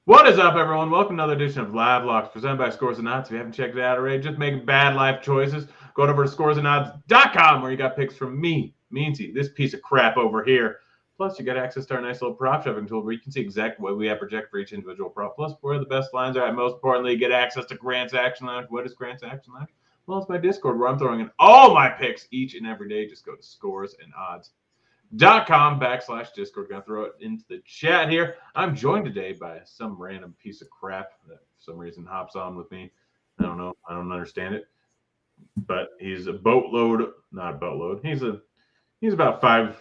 What is up, everyone? Welcome to another edition of Live Locks presented by Scores and Odds. If you haven't checked it out already, just making bad life choices, go over to scoresandodds.com where you got picks from me, Meansy, this piece of crap over here. Plus, you got access to our nice little prop shoving tool where you can see exactly what we have projected for each individual prop, plus where the best lines are at. Most importantly, you get access to Grant's Action Lounge. What is Grant's Action Lounge? Well, it's my Discord where I'm throwing in all my picks each and every day. Just go to scoresandodds.com/Discord. Gonna throw it into the chat here. I'm joined today by some random piece of crap that for some reason hops on with me. I don't know. I don't understand it. But he's a boatload, not a boatload. He's about five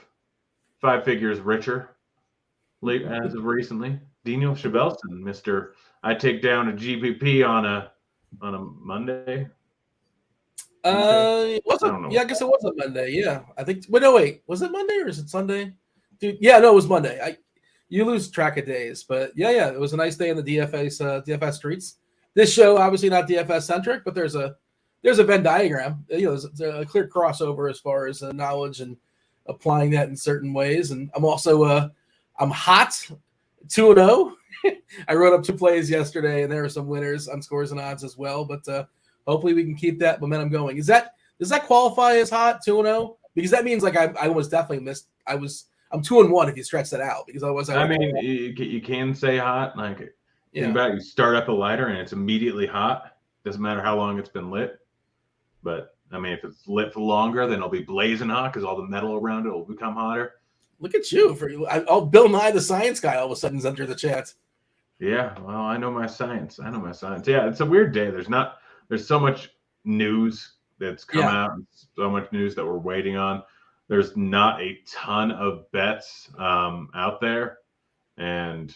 figures richer as of recently. Daniel Shabelson, Mister. I take down a GPP on a Monday. It I wasn't. don't know. Yeah, I guess it was a Monday. Yeah, I think. Wait, no, wait. Was it Monday or is it Sunday? Dude, yeah, no, it was Monday. You lose track of days, but yeah, it was a nice day in the DFS streets. This show obviously not DFS centric, but there's a Venn diagram. There's a clear crossover as far as knowledge and applying that in certain ways. And I'm also I'm hot 2-0. I wrote up 2 plays yesterday, and there are some winners on Scores and Odds as well. But hopefully we can keep that momentum going. Does that qualify as hot 2-0? Because that means like I almost definitely missed. I'm 2-1 if you stretch that out, because otherwise I mean, you can say hot. Like, think about it. You start up a lighter and it's immediately hot. Doesn't matter how long it's been lit. But, I mean, if it's lit for longer, then it'll be blazing hot because all the metal around it will become hotter. Look at you. Bill Nye the Science Guy all of a sudden is under the chat. Yeah, well, I know my science. Yeah, it's a weird day. There's so much news that's come out, and so much news that we're waiting on. There's not a ton of bets out there, and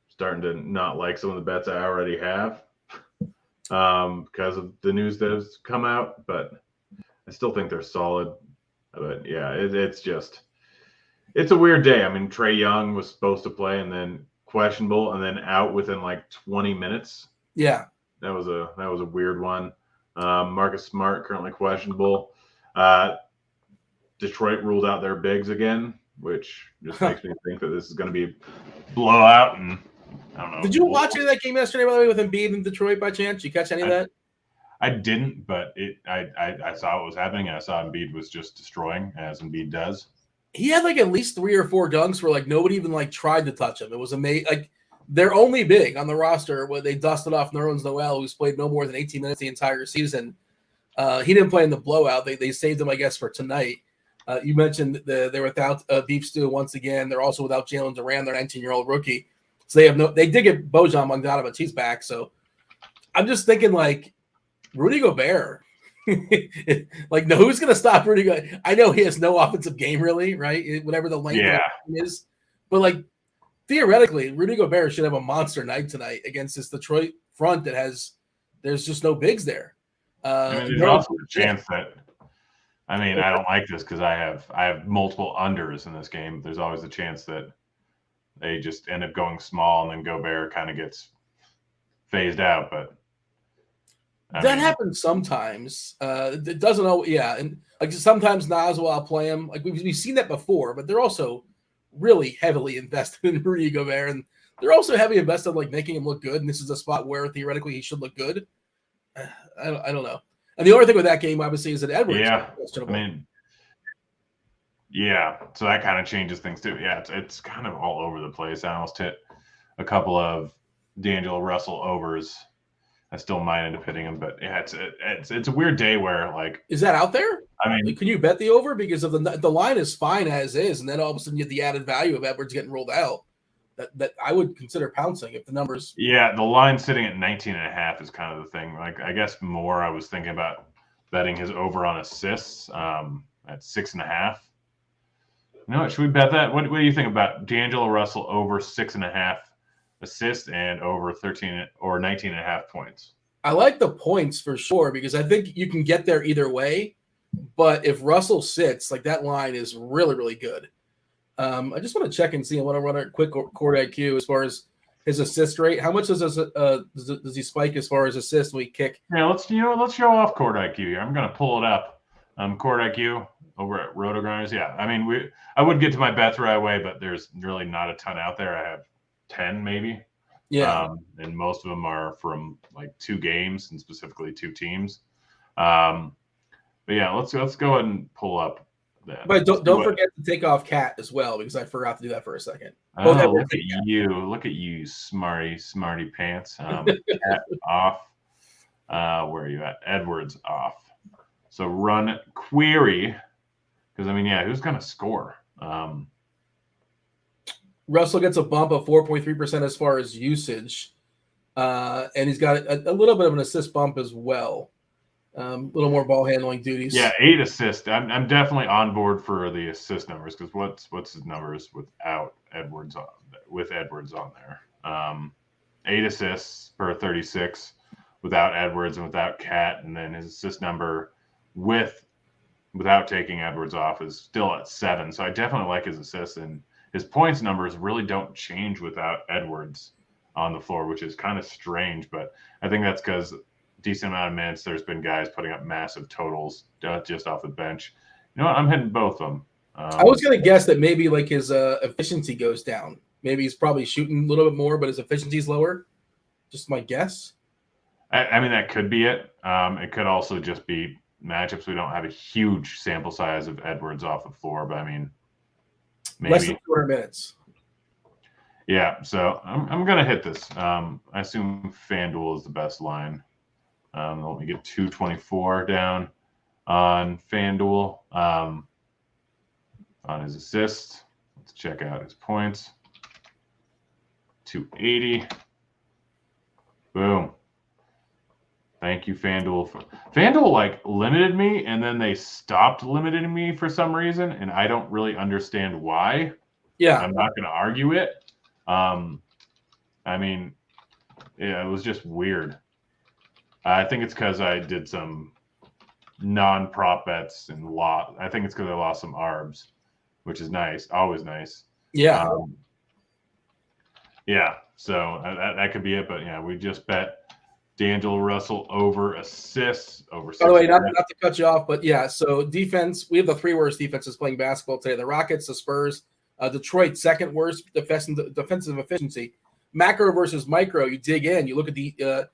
starting to not like some of the bets I already have because of the news that has come out. But I still think they're solid. But yeah, it's a weird day. I mean, Trae Young was supposed to play and then questionable and then out within like 20 minutes. Yeah, that was a weird one. Marcus Smart currently questionable. Detroit ruled out their bigs again, which just makes me think that this is going to be a blowout. And I don't know. Did you watch any of that game yesterday, by the way, with Embiid in Detroit by chance? Did you catch any of that? I didn't, but I saw what was happening, and I saw Embiid was just destroying, as Embiid does. He had like at least 3 or 4 dunks where like nobody even like tried to touch him. It was amazing. Like they're only big on the roster where they dusted off Nerlens Noel, who's played no more than 18 minutes the entire season. He didn't play in the blowout. They saved him, I guess, for tonight. You mentioned they're without Beef Stew once again. They're also without Jalen Duran, their 19-year-old rookie. So they did get Bojan Bogdanovic. He's back. So I'm just thinking like Rudy Gobert. Like, no, who's going to stop Rudy Gobert? I know he has no offensive game really, right? Whatever the length is. But like theoretically, Rudy Gobert should have a monster night tonight against this Detroit front there's just no bigs there. There's also a chance that I don't like this because I have multiple unders in this game. There's always a chance that they just end up going small and then Gobert kind of gets phased out. But that happens sometimes. It doesn't always, and like sometimes Nas will outplay him. Like we've seen that before, but they're also really heavily invested in Rudy Gobert, and they're also heavily invested in like making him look good. And this is a spot where theoretically he should look good. I don't know. And the only thing with that game, obviously, is that Edwards. Yeah. So that kind of changes things too. Yeah, it's kind of all over the place. I almost hit a couple of D'Angelo Russell overs. I still might end up hitting him, but yeah, it's a weird day where like. Is that out there? Like, can you bet the over because of the line is fine as is, and then all of a sudden you get the added value of Edwards getting rolled out. That I would consider pouncing if the numbers. Yeah, the line sitting at 19.5 is kind of the thing. Like, I guess more I was thinking about betting his over on assists at 6.5. You know what? Should we bet that? What do you think about D'Angelo Russell over 6.5 assists and over 13 or 19.5 points? I like the points for sure because I think you can get there either way. But if Russell sits, like that line is really, really good. I just want to check and see. I want to run a quick Court IQ as far as his assist rate. How much does he spike as far as assists when we kick? Yeah, let's show off Court IQ here. I'm going to pull it up. Court IQ over at RotoGrinders. Yeah, I would get to my bets right away, but there's really not a ton out there. I have 10 maybe. Yeah. And most of them are from like 2 games and specifically 2 teams. But yeah, let's go ahead and pull up that. But See don't what. forget to take off Cat as well, because I forgot to do that for a second. Both Oh, Edwards and look at you, smarty pants. Cat off. Where are you at? Edwards off. So run query, because I mean, yeah, who's gonna score? Russell gets a bump of 4.3% as far as usage, and he's got a little bit of an assist bump as well. A little more ball handling duties. Yeah, 8 assists. I'm definitely on board for the assist numbers, because what's his numbers without Edwards with Edwards on there? 8 assists per 36 without Edwards and without Cat, and then his assist number without taking Edwards off is still at 7. So I definitely like his assists, and his points numbers really don't change without Edwards on the floor, which is kind of strange. But I think that's because decent amount of minutes, there's been guys putting up massive totals just off the bench. You know what? I'm hitting both of them. I was going to guess that maybe like his efficiency goes down. Maybe he's probably shooting a little bit more, but his efficiency is lower. Just my guess. I mean, that could be it. It could also just be matchups. We don't have a huge sample size of Edwards off the floor, but I mean, maybe less than 200 minutes. Yeah, so I'm gonna hit this. I assume FanDuel is the best line. Let me get 224 down on FanDuel. On his assists, let's check out his points. 280. Boom. Thank you, FanDuel. FanDuel like limited me, and then they stopped limiting me for some reason, and I don't really understand why. Yeah, I'm not going to argue it. I mean, yeah, it was just weird. I think it's because I did some non-prop bets and lost. I think it's because I lost some arbs, which is nice, always nice. Yeah. Yeah, so that could be it. But yeah, we just bet D'Angelo Russell over assists over. By the way, not to cut you off, but yeah. So defense, we have the 3 worst defenses playing basketball today: the Rockets, the Spurs, Detroit, second worst defensive efficiency. Macro versus micro. You dig in, you look at the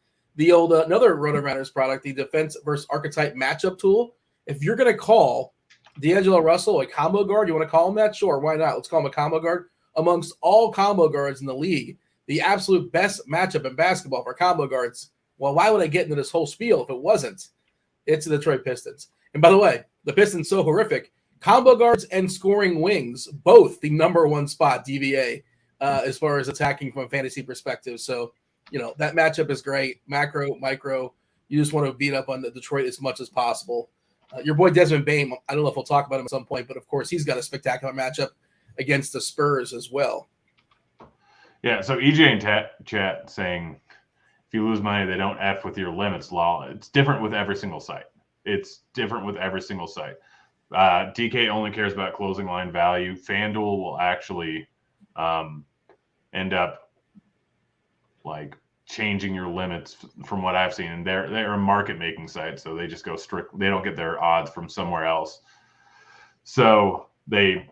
old another RotoRunners product, the defense versus archetype matchup tool. If you're going to call D'Angelo Russell a combo guard, you want to call him that? Sure, why not? Let's call him a combo guard. Amongst all combo guards in the league, the absolute best matchup in basketball for combo guards. Well, why would I get into this whole spiel if it wasn't? It's the Detroit Pistons. And by the way, the Pistons so horrific. Combo guards and scoring wings, both the number 1 spot DVA as far as attacking from a fantasy perspective. So, you know, that matchup is great. Macro, micro, you just want to beat up on the Detroit as much as possible. Your boy Desmond Bane, I don't know if we'll talk about him at some point, but of course he's got a spectacular matchup against the Spurs as well. Yeah, so EJ in chat saying, if you lose money, they don't F with your limits law. It's different with every single site. DK only cares about closing line value. FanDuel will actually end up like changing your limits from what I've seen. And they're a market making site, so they just go strict. They don't get their odds from somewhere else. So they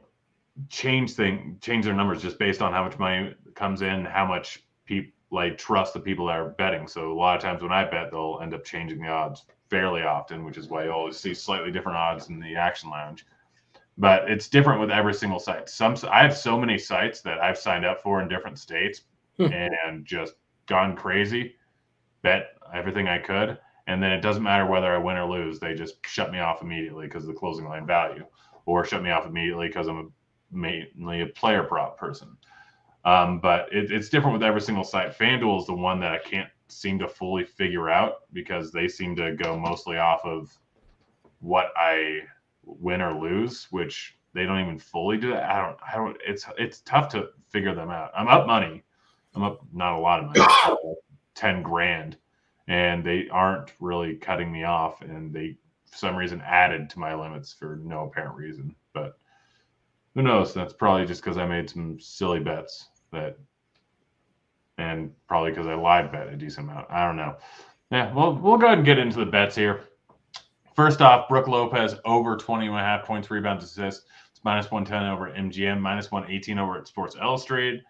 change their numbers just based on how much money comes in, how much people like trust the people that are betting. So a lot of times when I bet, they'll end up changing the odds fairly often, which is why you always see slightly different odds in the Action Lounge. But it's different with every single site. I have so many sites that I've signed up for in different states and just gone crazy, bet everything I could, and then it doesn't matter whether I win or lose. They just shut me off immediately because of the closing line value, or shut me off immediately because I'm mainly a player prop person. But it's different with every single site. FanDuel is the one that I can't seem to fully figure out because they seem to go mostly off of what I win or lose, which they don't even fully do that. I don't. It's tough to figure them out. I'm up money. I'm up not a lot of money, 10 grand, and they aren't really cutting me off. And they, for some reason, added to my limits for no apparent reason. But who knows? That's probably just because I made some silly bets and probably because I live bet a decent amount. I don't know. Yeah, well, we'll go ahead and get into the bets here. First off, Brook Lopez over 20.5 points, rebounds, assists. It's -110 over at MGM, -118 over at Sports Illustrated.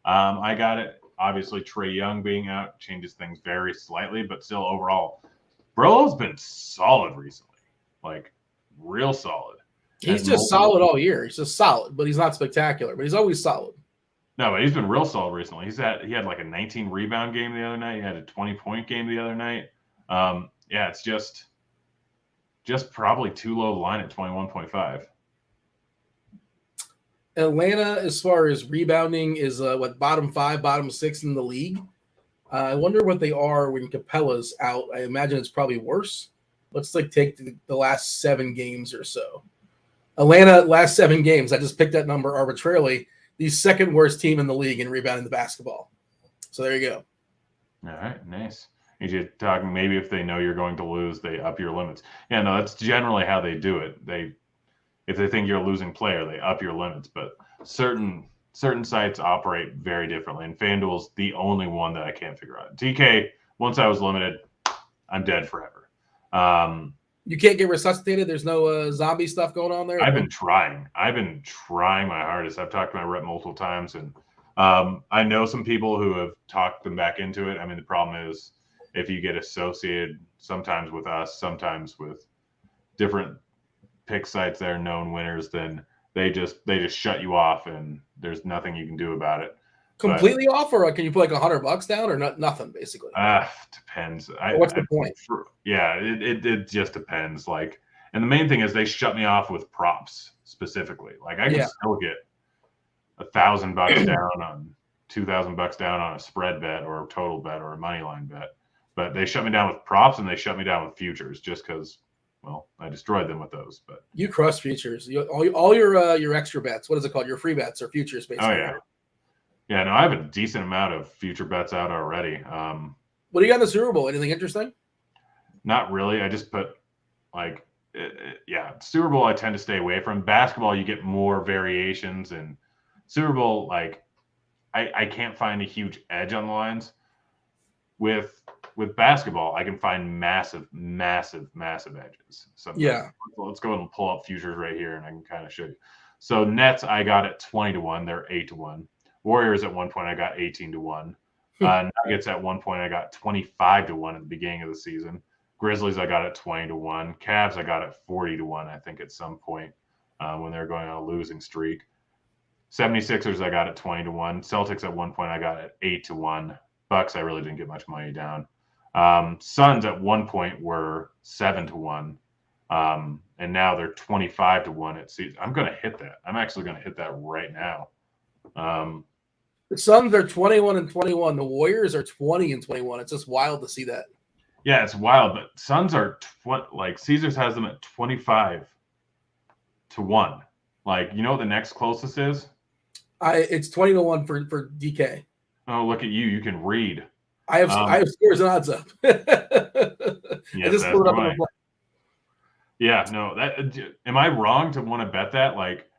I got it Obviously, Trae Young being out changes things very slightly, but still overall, Burrow's been solid recently, like real solid. He's just solid all year. He's just solid, but he's not spectacular. But he's always solid. No, but he's been real solid recently. He had like a 19 rebound game the other night. He had a 20-point game the other night. Yeah, it's just probably too low the line at 21.5. Atlanta, as far as rebounding, is bottom 5, bottom 6 in the league. I wonder what they are when Capella's out. I imagine it's probably worse. Let's take the last 7 games or so. Atlanta, last 7 games. I just picked that number arbitrarily. The second worst team in the league in rebounding the basketball. So there you go. All right, nice. You're talking maybe if they know you're going to lose, they up your limits. Yeah, no, that's generally how they do it. If they think you're a losing player, they up your limits. But certain sites operate very differently. And FanDuel's the only one that I can't figure out. DK, once I was limited, I'm dead forever. You can't get resuscitated? There's no zombie stuff going on there? I've been trying my hardest. I've talked to my rep multiple times, and I know some people who have talked them back into it. I mean, the problem is if you get associated sometimes with us, sometimes with different pick sites that are known winners, then they just shut you off, and there's nothing you can do about it. Completely off, or can you put like $100 down, or nothing basically? Depends. What's the point? Yeah, it just depends. Like, and the main thing is they shut me off with props specifically. Like I can still get $1,000 down on $2,000 down on a spread bet or a total bet or a money line bet, but they shut me down with props and they shut me down with futures just because. Well, I destroyed them with those, but you crush futures. All your extra bets. What is it called? Your free bets or futures, basically. Oh yeah, yeah. No, I have a decent amount of future bets out already. What do you got in the Super Bowl? Anything interesting? Not really. I just put Super Bowl I tend to stay away from. Basketball, you get more variations, and Super Bowl, like I can't find a huge edge on the lines. With basketball, I can find massive edges. Sometimes. Yeah. Let's go ahead and pull up futures right here, and I can kind of show you. So Nets, I got at 20-1. They're 8-1. Warriors at one point, I got 18-1. Nuggets at one point, I got 25-1 at the beginning of the season. Grizzlies, I got at 20-1. Cavs, I got at 40-1. I think at some point when they were going on a losing streak. 76ers, I got at 20-1. Celtics at one point, I got at 8-1. Bucks, I really didn't get much money down. Suns at one point were 7-1, and now they're 25-1 at season. I'm going to hit that. I'm actually going to hit that right now. The Suns are 21-21. The Warriors are 20-21. It's just wild to see that. Yeah, it's wild. But Suns are like Caesars has them at 25-1. Like, you know what the next closest is? It's 20-1 for DK. Oh, look at you! You can read. I have scores and odds up. Yes, I just put it up on the play. Yeah, no. Am I wrong to want to bet that? Like,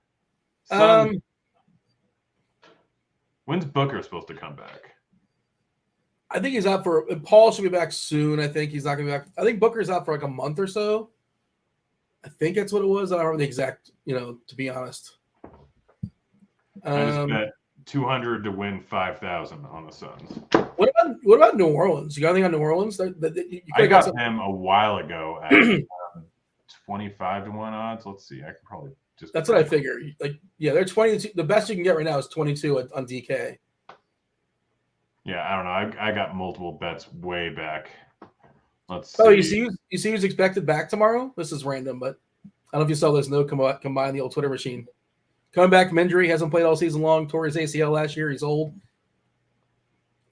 when's Booker supposed to come back? I think he's out for. Paul should be back soon. I think he's not going to be back. I think Booker's out for like a month or so. I think that's what it was. I don't remember the exact. To be honest. I just bet 200 to win 5,000 on the Suns. What about New Orleans? You got anything on New Orleans? I got them a while ago at 25-1 odds. Let's see. I could probably just. That's what I figure. Like, yeah, they're 22. The best you can get right now is 22 on DK. Yeah, I don't know. I got multiple bets way back. Let's see. Oh, you see who's expected back tomorrow? This is random, but I don't know if you saw this note come by on the old Twitter machine. Coming back from injury, hasn't played all season long. Tore his ACL last year. He's old.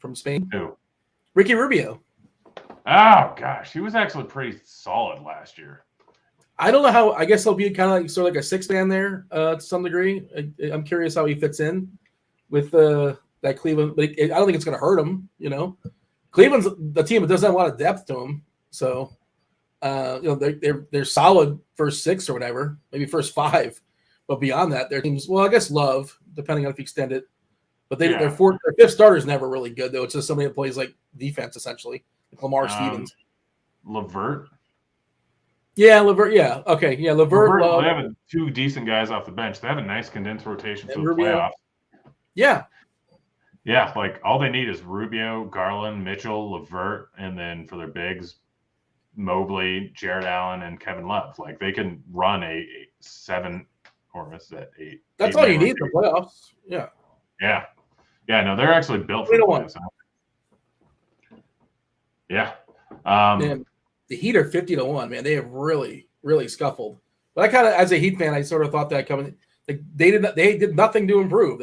From Spain. Who? Ricky Rubio. Oh gosh, he was actually pretty solid last year. I don't know how. I guess he'll be kind of like sort of like a six man there to some degree. I'm curious how he fits in with that Cleveland. But I don't think it's going to hurt him. Cleveland's the team that doesn't have a lot of depth to them, so they're solid first 6 or whatever, maybe first 5. But beyond that, their teams, well, I guess Love, depending on if you extend it. But their fifth starter is never really good, though. It's just somebody that plays like defense, essentially. Like Lamar Stevens. LeVert? Yeah, LeVert. Yeah. Okay. Yeah, LeVert. They have 2 decent guys off the bench. They have a nice condensed rotation for the Rubio. playoffs. Yeah. Yeah, like all they need is Rubio, Garland, Mitchell, LeVert, and then for their bigs, Mobley, Jared Allen, and Kevin Love. Like they can run a 7 or is that 8? That's all you need for playoffs. Yeah. Yeah. Yeah, no, they're actually built for the playoffs. Yeah. Man, the Heat are 50-1, man. They have really, really scuffled. But I kind of, as a Heat fan, I sort of thought that coming. Like they did nothing to improve.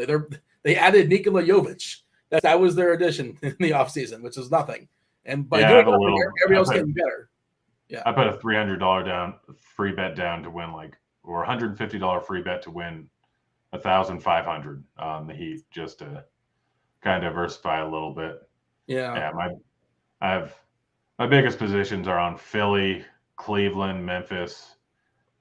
They added Nikola Jovic. That was their addition in the offseason, which is nothing. And by doing nothing, everybody else getting better. Yeah. I put a $300 free bet down to win or $150 free bet to win 1,500 on the Heat just to kind of diversify a little bit. Yeah. My biggest positions are on Philly, Cleveland, Memphis,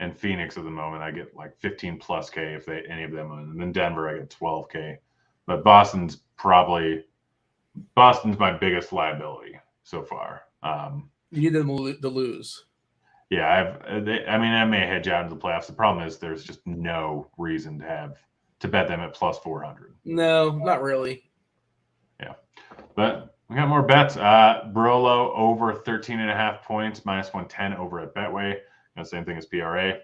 and Phoenix at the moment. I get like 15 plus K if any of them, and then Denver I get 12K. But Boston's my biggest liability so far. You need them to lose. Yeah, I may hedge out into the playoffs. The problem is there's just no reason to bet them at plus 400. No, not really. Yeah, but we got more bets. Barolo over 13.5 points, minus 110 over at Betway. Same thing as PRA.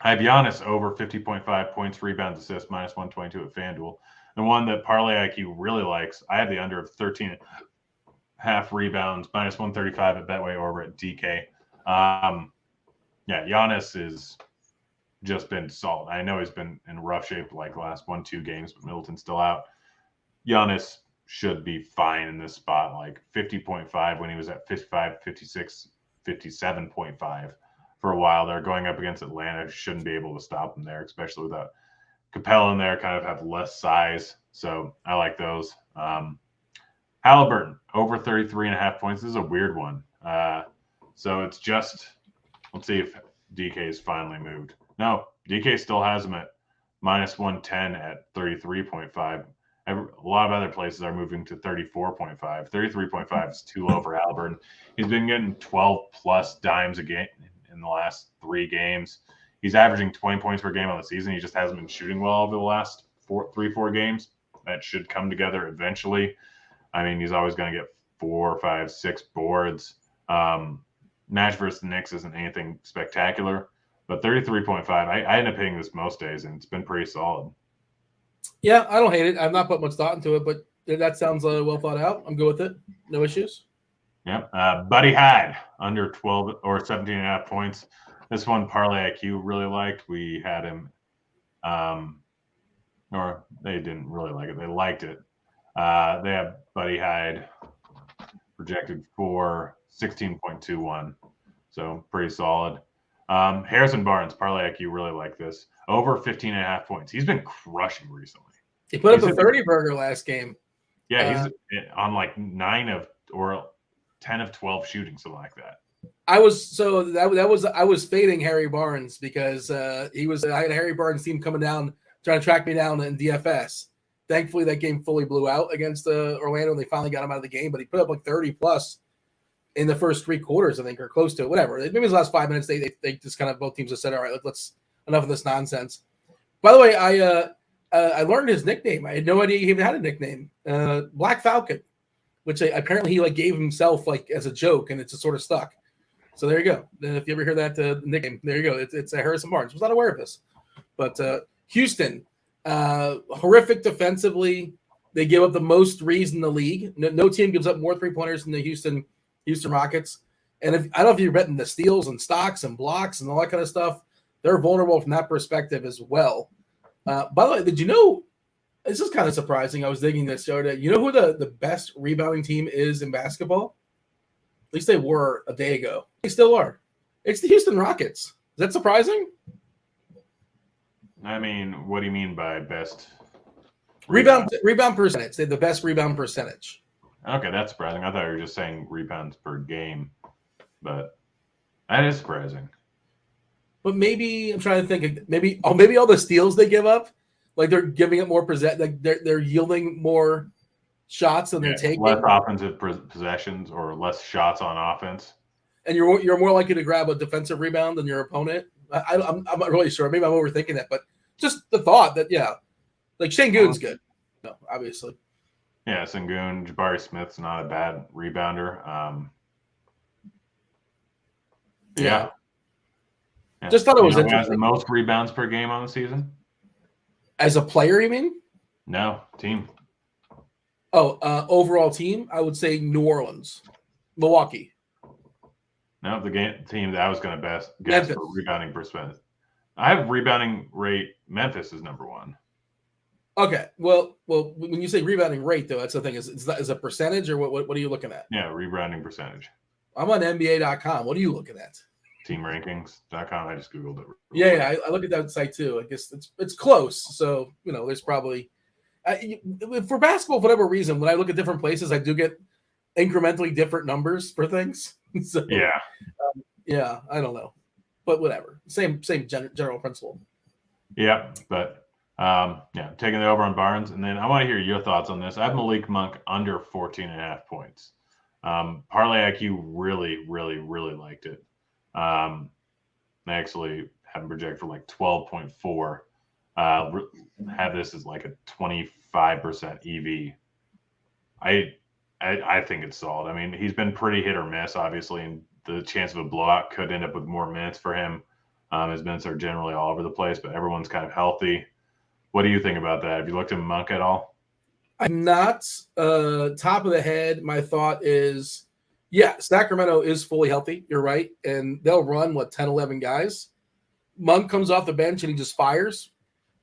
I have Giannis over 50.5 points, rebounds, assists, minus 122 at FanDuel. The one that Parlay IQ really likes, I have the under of 13.5 rebounds, minus 135 at Betway over at DK. Giannis has just been solid. I know he's been in rough shape like the last 1-2 games, but Middleton's still out. Giannis should be fine in this spot, like 50.5 when he was at 55, 56, 57.5 for a while. They're going up against Atlanta. Shouldn't be able to stop them there, especially without Capella in there, kind of have less size. So I like those. Halliburton over 33.5 points. This is a weird one. So it's just, let's see if DK is finally moved. No, DK still has him at minus 110 at 33.5. A lot of other places are moving to 34.5. 33.5 is too low for Halliburton. He's been getting 12 plus dimes a game in the last 3 games. He's averaging 20 points per game on the season. He just hasn't been shooting well over the last 4 games. That should come together eventually. I mean, he's always going to get 4, 5, 6 boards. Nash versus the Knicks isn't anything spectacular, but 33.5, I end up hitting this most days, and it's been pretty solid. Yeah, I don't hate it. I've not put much thought into it, but that sounds well thought out. I'm good with it. No issues. Yep. Buddy Hyde, under 12 or 17.5 points. This one, Parlay IQ really liked. We had him, or they didn't really like it. They liked it. They have Buddy Hyde projected for 16.21. So pretty solid. Harrison Barnes, Parlay IQ really like this. Over 15.5 points. He's been crushing recently. He put up a 30 burger last game. Yeah, he's on like 9 of or 10 of 12 shooting, something like that. I was fading Harry Barnes because I had a Harry Barnes team coming down trying to track me down in DFS. Thankfully, that game fully blew out against Orlando, and they finally got him out of the game. But he put up like 30 plus in the first 3 quarters, I think, or close to it. Whatever. Maybe it was the last 5 minutes. They just kind of both teams just said, "All right, let's enough of this nonsense." By the way, I learned his nickname. I had no idea he even had a nickname, Black Falcon, which apparently he gave himself as a joke, and it's just sort of stuck. So there you go. Then if you ever hear that nickname, there you go. It's Harrison Barnes. I was not aware of this, but Houston, horrific defensively. They give up the most threes in the league. No team gives up more 3-pointers than the Houston Rockets. And I don't know if you're betting the steals and stocks and blocks and all that kind of stuff. They're vulnerable from that perspective as well. By the way, did you know? This is kind of surprising. I was digging this the other day. You know who the best rebounding team is in basketball? At least they were a day ago. They still are. It's the Houston Rockets. Is that surprising? I mean, what do you mean by best? Rebound percentage. They have the best rebound percentage. Okay, that's surprising. I thought you were just saying rebounds per game, but that is surprising. But maybe I'm trying to think. Maybe all the steals they give up, they're giving up more they're yielding more shots than they're taking. Less offensive possessions or less shots on offense. And you're more likely to grab a defensive rebound than your opponent. I'm not really sure. Maybe I'm overthinking that, but just the thought that Şengün's good. No, obviously. Yeah, Sengun, Jabari Smith's not a bad rebounder. Yeah. Just thought it Do you was know who has the interesting. most rebounds per game on the season? As a player, you mean? No, team. Oh, overall team, I would say New Orleans, Milwaukee, No, the team that I was going to guess for Memphis. rebounding percentage. I have rebounding rate. Memphis is number one. Okay, well, when you say rebounding rate, though, that's the thing. Is a percentage or what are you looking at? Yeah, rebounding percentage. I'm on NBA.com. What are you looking at? Teamrankings.com. I just Googled it. Yeah, I look at that site too. I guess it's close. So there's probably for basketball, for whatever reason, when I look at different places, I do get incrementally different numbers for things. So yeah, I don't know, but whatever. Same general principle. Yeah, but taking the over on Barnes. And then I want to hear your thoughts on this. I have Malik Monk under 14.5 points. Parlay IQ really, really, really liked it. I actually have him projected for like 12.4. Have this as like a 25% EV. I think it's solid. I mean, he's been pretty hit or miss, obviously, and the chance of a blowout could end up with more minutes for him. His minutes are generally all over the place, but everyone's kind of healthy. What do you think about that? Have you looked at Monk at all? I'm not top of the head. My thought is, Sacramento is fully healthy. You're right. And they'll run, 10, 11 guys. Monk comes off the bench and he just fires.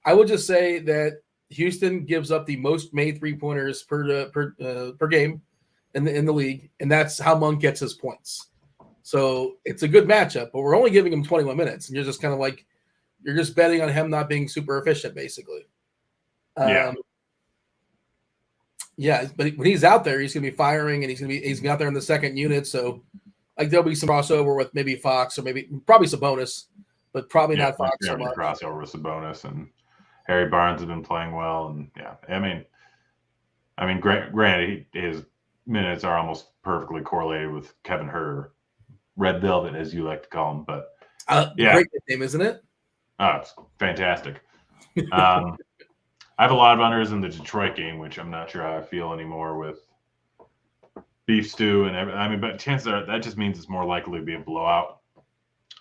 I would just say that Houston gives up the most made 3-pointers per game in the league, and that's how Monk gets his points. So it's a good matchup, but we're only giving him 21 minutes, and you're just kind of like you're just betting on him not being super efficient, basically. Yeah, but when he's out there, he's going to be firing, and he's going to be out there in the second unit. So like there'll be some crossover with maybe Fox or probably Sabonis, but probably not Fox so much. Crossover with Sabonis and Harry Barnes has been playing well, and I mean, granted, his minutes are almost perfectly correlated with Kevin Huerter, Red Velvet, as you like to call him. But great nickname, isn't it? Oh, it's fantastic. I have a lot of unders in the Detroit game, which I'm not sure how I feel anymore with beef stew and everything. I mean, but chances are that just means it's more likely to be a blowout.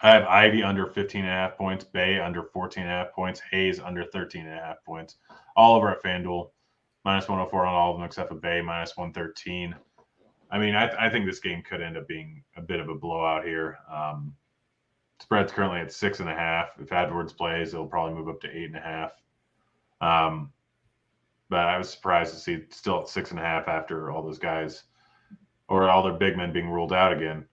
I have Ivy under 15.5 points, Bay under 14.5 points, Hayes under 13.5 points, all over at FanDuel, -104 on all of them except for Bay, -113. I mean, I think this game could end up being a bit of a blowout here. Spread's currently at 6.5. If Edwards plays, it'll probably move up to 8.5. But I was surprised to see it still at 6.5 after all those guys or all their big men being ruled out again.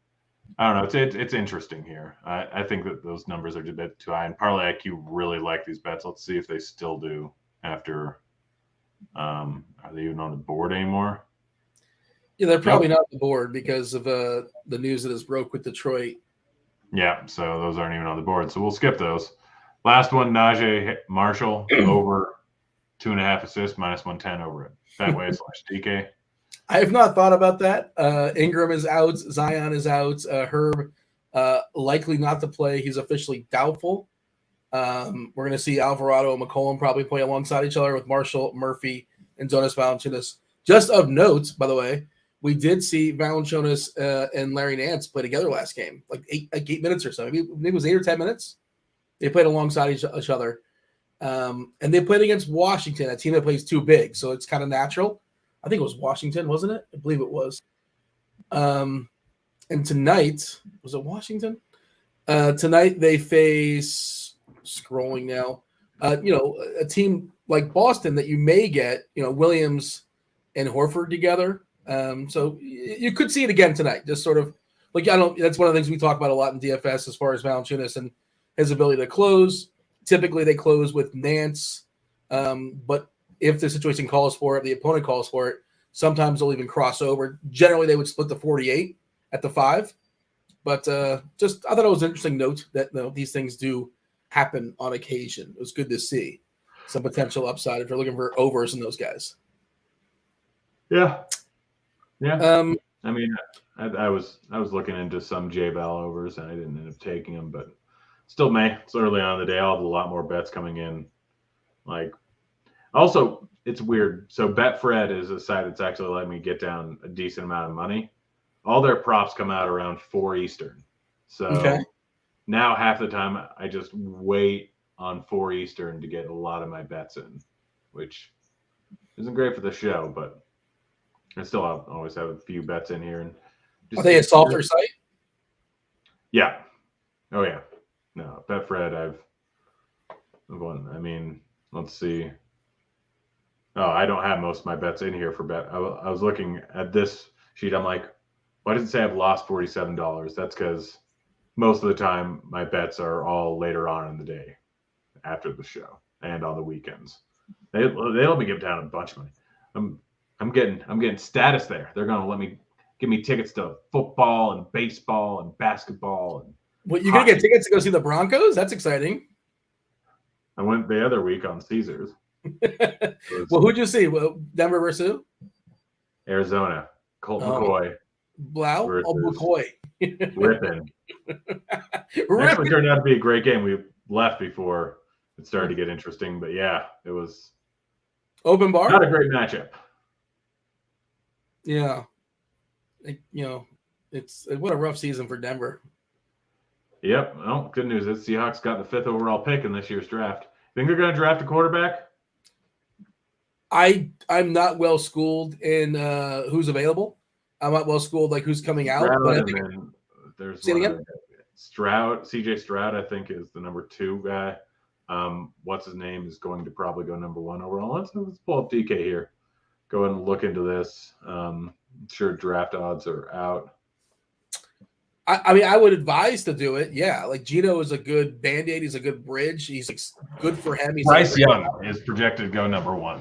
I don't know. It's interesting here. I think that those numbers are a bit too high. And Parlay IQ really like these bets. Let's see if they still do after. Are they even on the board anymore? Yeah, they're probably not on the board because of the news that has broke with Detroit. Yeah, so those aren't even on the board. So we'll skip those. Last one, Najee Marshall over 2.5 assists, -110 over it. Betway/DK. I have not thought about that. Ingram is out. Zion is out. Herb likely not to play. He's officially doubtful. We're going to see Alvarado and McCollum probably play alongside each other with Marshall, Murphy, and Jonas Valanciunas. Just of note, by the way, we did see Valanciunas and Larry Nance play together last game, like 8 minutes or so. Maybe it was 8 or 10 minutes. They played alongside each other. And they played against Washington, a team that plays too big. So it's kind of natural. I think it was Washington, wasn't it? I believe it was. And tonight, was it Washington? Tonight they face, scrolling now, a team like Boston that you may get, Williams and Horford together. So you could see it again tonight. Just sort of like, that's one of the things we talk about a lot in DFS as far as Valanciunas and his ability to close. Typically they close with Nance. But if the situation calls for it, the opponent calls for it, sometimes they'll even cross over. Generally they would split the 48 at the 5. But I thought it was an interesting note that these things do happen on occasion. It was good to see some potential upside if you're looking for overs in those guys. Yeah. I mean, I was looking into some J-Bell overs and I didn't end up taking them, but still May. It's early on in the day. I'll have a lot more bets coming in. Like, also, it's weird. So Betfred is a site that's actually letting me get down a decent amount of money. All their props come out around 4 Eastern. So Okay. now half the time I just wait on 4 Eastern to get a lot of my bets in, which isn't great for the show, but I still always have a few bets in here. And Are they a softer site? Yeah. Oh yeah. No, Betfred. I've won. I mean, let's see. Oh, I don't have most of my bets in here for bet. I was looking at this sheet. I'm like, why does it say I've lost $47? That's because most of the time my bets are all later on in the day, after the show and on the weekends. They let me get down a bunch of money. I'm getting status there. They're gonna let me give me tickets to football and baseball and basketball and. What, you're gonna get tickets to go see the Broncos? That's exciting. I went the other week on Caesars. Well, who'd you see? Well, Denver versus who? Arizona. Colt McCoy. Blau? Oh, McCoy. Ripping. Actually turned out to be a great game. We left before it started to get interesting, but yeah, it was open bar. Not a great matchup. Yeah. It's what a rough season for Denver. Yep. Well, good news is Seahawks got the 5th overall pick in this year's draft. Think they're going to draft a quarterback? I'm not well schooled in who's available. I'm not well schooled like who's coming out. Stroud, but I think there's Stroud. CJ Stroud, I think, is the number 2 guy. What's his name is going to probably go number 1 overall. Let's pull up DK here. Go ahead and look into this. I'm sure draft odds are out. I mean, I would advise to do it. Yeah, like Gino is a good Band-Aid. He's a good bridge. He's good for him. Bryce Young is projected to go number 1.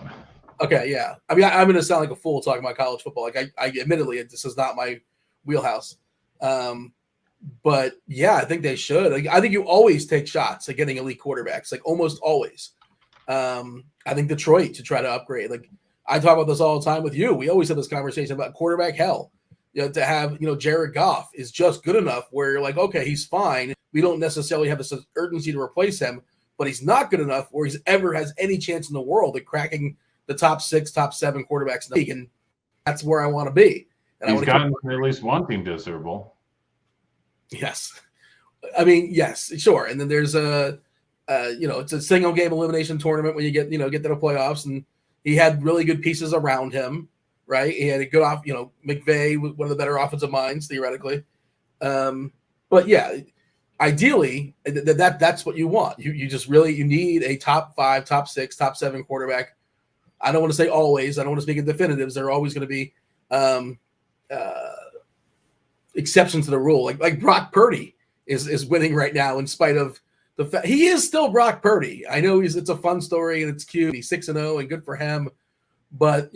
Okay, yeah. I mean, I'm going to sound like a fool talking about college football. Like, I admittedly, this is not my wheelhouse. But yeah, I think they should. Like, I think you always take shots at getting elite quarterbacks, like almost always. I think Detroit to try to upgrade. Like, I talk about this all the time with you. We always have this conversation about quarterback hell. To have, Jared Goff is just good enough where you're like, okay, he's fine. We don't necessarily have this urgency to replace him, but he's not good enough where he's ever has any chance in the world of cracking the top 6, top 7 quarterbacks in the league. And that's where I want to be. And he's gotten at least one team to a Super Bowl. Yes. I mean, yes, sure. And then there's it's a single game elimination tournament when you get to the playoffs, and he had really good pieces around him. Right, he had a good McVay, one of the better offensive minds theoretically, but yeah, ideally that's what you want. You just really need a top 5, top 6, top 7 quarterback. I don't want to say always. I don't want to speak in definitives. There are always going to be exceptions to the rule. Like Brock Purdy is winning right now in spite of the fact he is still Brock Purdy. I know it's a fun story and it's cute. He's 6-0 and good for him, but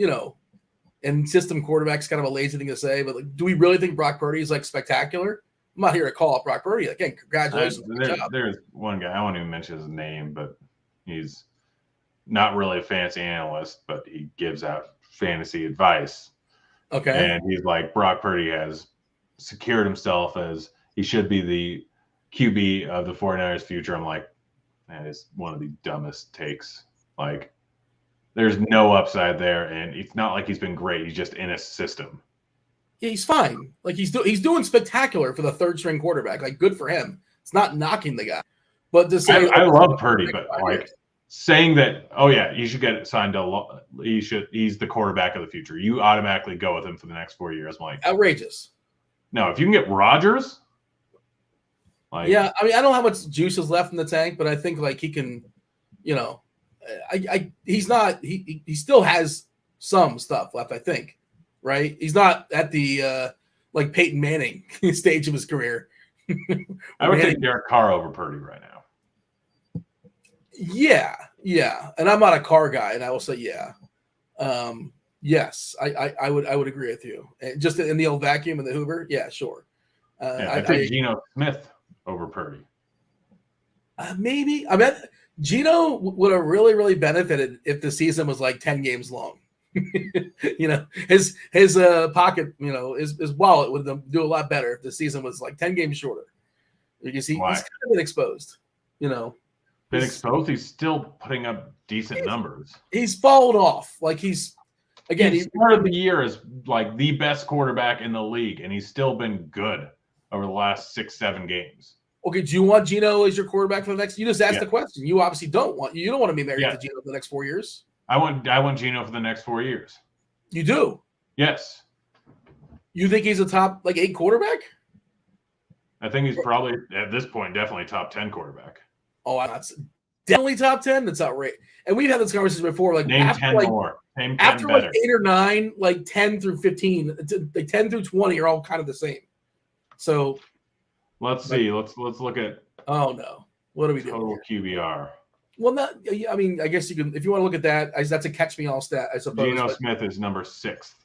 and system quarterback's kind of a lazy thing to say, but do we really think Brock Purdy is spectacular? I'm not here to call out Brock Purdy. Again, congratulations. There's one guy, I won't even mention his name, but he's not really a fancy analyst, but he gives out fantasy advice. Okay. And he's like, Brock Purdy has secured himself as he should be the QB of the 49ers future. I'm like, that is one of the dumbest takes. Like, there's no upside there, and it's not like he's been great. He's just in a system. Yeah, he's fine. Like he's doing spectacular for the 3rd string quarterback. Like, good for him. It's not knocking the guy, but to say I love Purdy, but saying that, oh yeah, you should get signed to. He's the quarterback of the future. You automatically go with him for the next 4 years. I'm like, outrageous. No, if you can get Rodgers, yeah, I mean, I don't know how much juice is left in the tank, but I think he can, he's not. He still has some stuff left. I think, right? He's not at the like Peyton Manning stage of his career. I would take Derek Carr over Purdy right now. Yeah, and I'm not a Carr guy, and I will say yeah. Yes, I would agree with you. Just in the old vacuum and the Hoover, yeah, sure. I think Geno Smith over Purdy. Maybe. I mean, Geno would have really, really benefited if the season was 10 games long. His pocket, his wallet would do a lot better if the season was 10 games shorter. Because he's kind of been exposed, been exposed. He's still putting up decent numbers. He's fallen off. Like he started the year as like the best quarterback in the league, and he's still been good over the last 6-7 games. Okay, do you want Geno as your quarterback for the next? You just asked the question. You obviously don't want. You don't want to be married to Geno for the next 4 years. I want Geno for the next 4 years. You do? Yes. You think he's a top 8 quarterback? I think he's probably at this point definitely top 10 quarterback. Oh, that's definitely top 10. That's outrageous. And we've had this conversation before. Like name after 10 more. Name 10 after better. 8 or 9, 10 through 15, 10 through 20 are all kind of the same. So let's see. Let's look at. Oh no, what are we doing? Total QBR. Well, not. I mean, I guess you can if you want to look at that. That's a catch me all stat, I suppose. Geno Smith is number 6.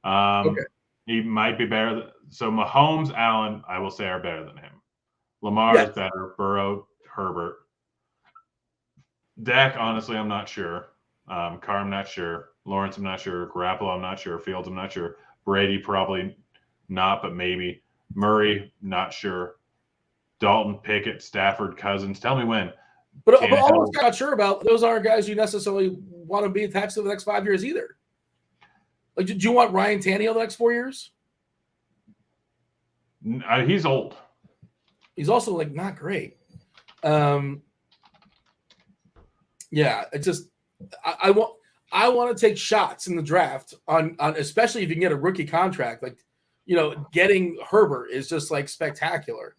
Okay. He might be better. So Mahomes, Allen, I will say, are better than him. Lamar is better. Burrow, Herbert. Dak, honestly, I'm not sure. Carr, I'm not sure. Lawrence, I'm not sure. Garoppolo, I'm not sure. Fields, I'm not sure. Brady, probably not, but maybe. Murray, not sure. Dalton, Pickett, Stafford, Cousins. Tell me when. But all I'm not sure about, those aren't guys you necessarily want to be attached to the next 5 years either. Like, do you want Ryan Tannehill the next 4 years? He's old. He's also not great. Yeah, it just I want to take shots in the draft on especially if you can get a rookie contract. Getting Herbert is just spectacular.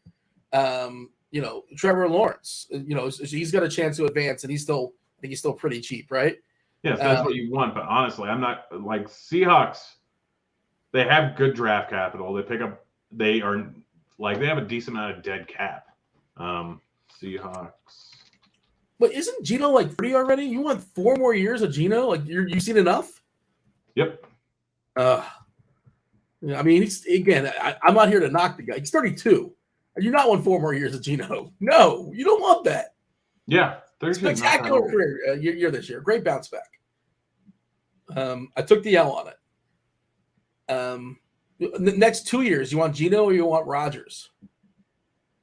Trevor Lawrence, he's got a chance to advance, and I think he's still pretty cheap, right? Yes, that's what you want. But honestly, I'm not Seahawks. They have good draft capital. They have a decent amount of dead cap. Seahawks. But isn't Geno 30 already? You want 4 more years of Geno? You've seen enough? Yep. I mean, I'm not here to knock the guy. He's 32. You not want 4 more years of Geno? No, you don't want that. Yeah, spectacular career year this year. Great bounce back. I took the L on it. The next 2 years, you want Geno or you want Rodgers?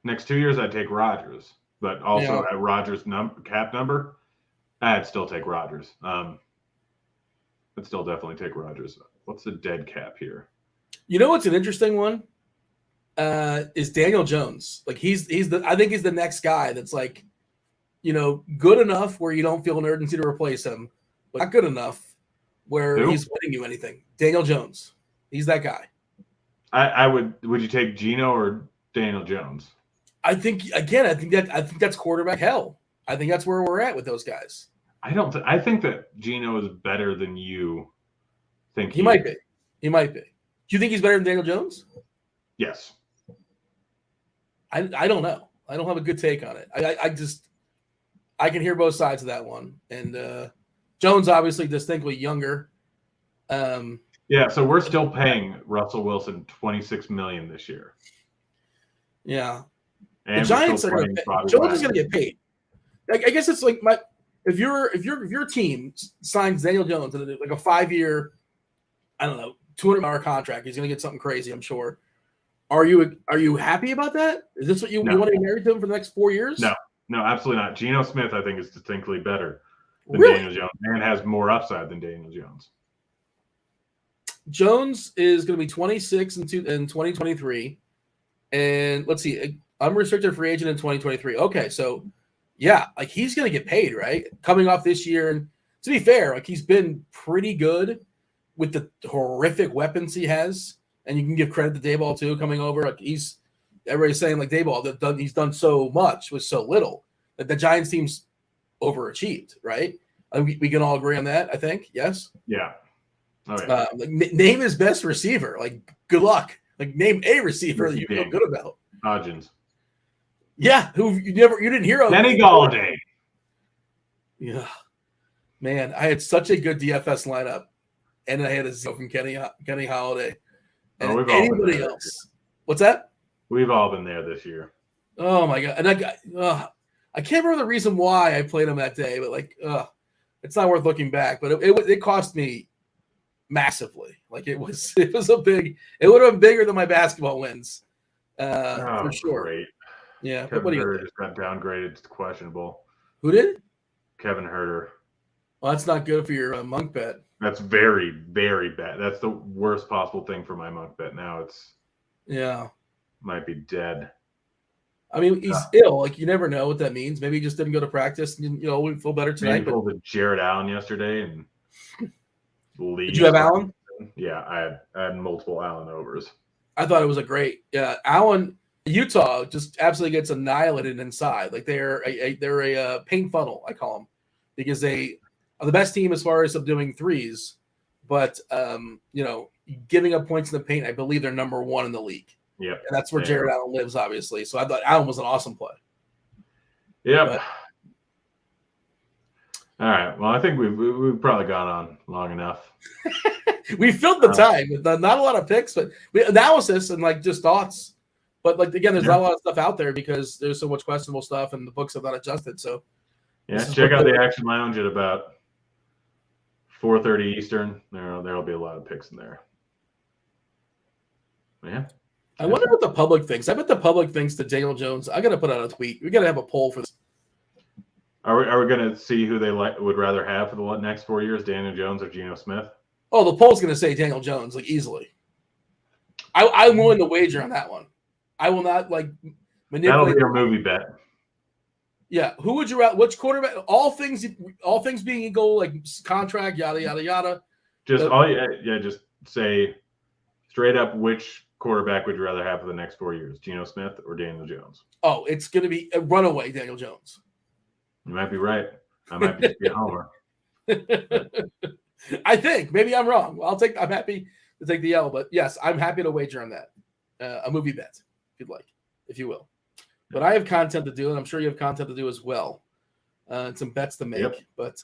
Next 2 years, I'd take Rodgers, but also at Rodgers' cap number, I'd still take Rodgers. I'd still definitely take Rodgers. What's the dead cap here? You know what's an interesting one? Is Daniel Jones. I think he's the next guy that's good enough where you don't feel an urgency to replace him, but not good enough where he's winning you anything. Daniel Jones. He's that guy. Would you take Geno or Daniel Jones? I think that's quarterback hell. I think that's where we're at with those guys. I think that Geno is better than you think he might be. He might be. Do you think he's better than Daniel Jones? Yes. I don't know. I don't have a good take on it. I can hear both sides of that one. And Jones obviously distinctly younger. Yeah, so we're still paying Russell Wilson $26 million this year. Yeah. And the Giants are going to pay. Jones is going to get paid. I guess it's if your team signs Daniel Jones in a 5-year, I don't know, $200 contract, he's going to get something crazy, I'm sure. Are you happy about that? Is this what you want to be married to him for the next 4 years? No, absolutely not. Geno Smith, I think, is distinctly better than Really? Daniel Jones and has more upside than Daniel Jones. Jones is going to be 26 in 2023. And let's see, unrestricted free agent in 2023. Okay, so yeah, he's going to get paid, right? Coming off this year. And to be fair, he's been pretty good with the horrific weapons he has. And you can give credit to Daboll too, coming over. Everybody's saying Daboll he's done so much with so little that the Giants team's overachieved, right? We can all agree on that, I think. Yes. Yeah. Okay. Name his best receiver. Good luck. Name a receiver that you feel good about. Hodgins. Yeah, who you didn't hear of. Kenny Galladay. Yeah, man, I had such a good DFS lineup, and I had a 0 from Kenny Galladay. And anybody else? What's that? We've all been there this year. Oh my god! And I can't remember the reason why I played him that day, but it's not worth looking back. But it cost me massively. It was a big. It would have been bigger than my basketball wins, for sure. Great. Yeah, Kevin Herter just got downgraded to questionable. Who did? Kevin Herter. Well, that's not good for your monk bet. That's very, very bad. That's the worst possible thing for my monk bet. Now might be dead. I mean, he's ill. Like, you never know what that means. Maybe he just didn't go to practice and, we feel better tonight. Maybe pulled a Jared Allen yesterday and Did you have Allen? Yeah, I had multiple Allen overs. I thought it was Allen. Utah just absolutely gets annihilated inside. Like they're a paint funnel, I call them, because they are the best team as far as subduing threes, but giving up points in the paint, I believe they're number 1 in the league. Yeah, and that's where Jared Allen lives, obviously. So I thought Allen was an awesome play. Yep. All right. Well, I think we've probably gone on long enough. We filled the time with not a lot of picks, but analysis and like just thoughts. But like again, there's not a lot of stuff out there because there's so much questionable stuff and the books have not adjusted. So check out the Action Lounge at about 4:30 Eastern. There'll be a lot of picks in there. Yeah. I wonder what the public thinks. I bet the public thinks that Daniel Jones. I got to put out a tweet. We got to have a poll for this. Are we going to see who they would rather have for the next 4 years, Daniel Jones or Geno Smith? Oh, the poll's going to say Daniel Jones, like easily. I'm willing to wager on that one. I will not manipulate. That'll be your movie bet. Yeah, who would you rather? Which quarterback? All things being equal, like contract, yada yada yada. Just say straight up which quarterback would you rather have for the next 4 years, Geno Smith or Daniel Jones? Oh, it's going to be a runaway Daniel Jones. You might be right. I might be a homer. I think maybe I'm wrong. I'm happy to take the L, but yes, I'm happy to wager on that. A movie bet, if you'd like, if you will. But I have content to do, and I'm sure you have content to do as well. And some bets to make. Yep. But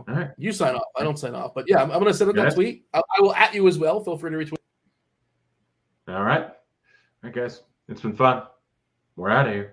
right. You sign off. I don't sign off. But yeah, I'm going to send out that tweet. I will at you as well. Feel free to retweet. All right. All right, guys. It's been fun. We're out of here.